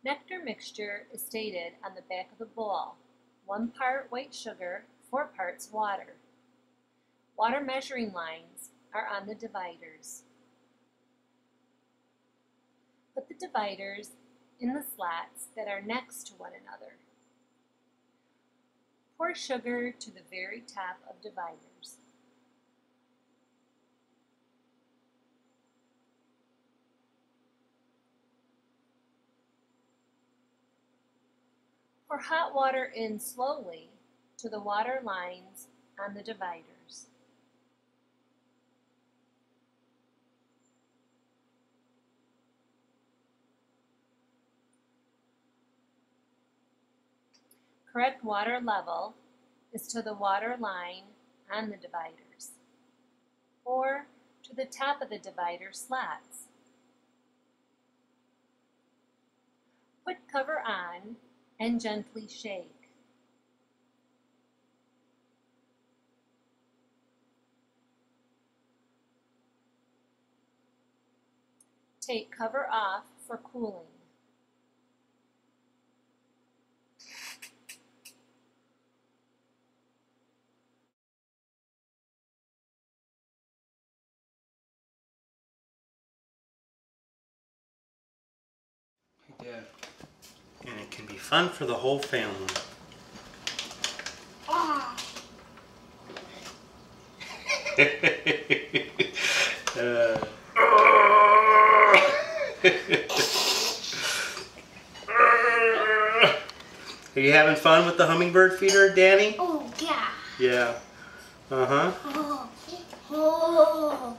Nectar mixture is stated on the back of the bowl. 1 part white sugar, 4 parts water. Water measuring lines are on the dividers. Put the dividers in the slats that are next to one another. Pour sugar to the very top of dividers. Pour hot water in slowly to the water lines on the dividers. Correct water level is to the water line on the dividers, or to the top of the divider slats. Put cover on and gently shake. Take cover off for cooling. Yeah. And it can be fun for the whole family. Are you having fun with the hummingbird feeder, Danny? Oh, yeah. Yeah. Uh-huh. Oh.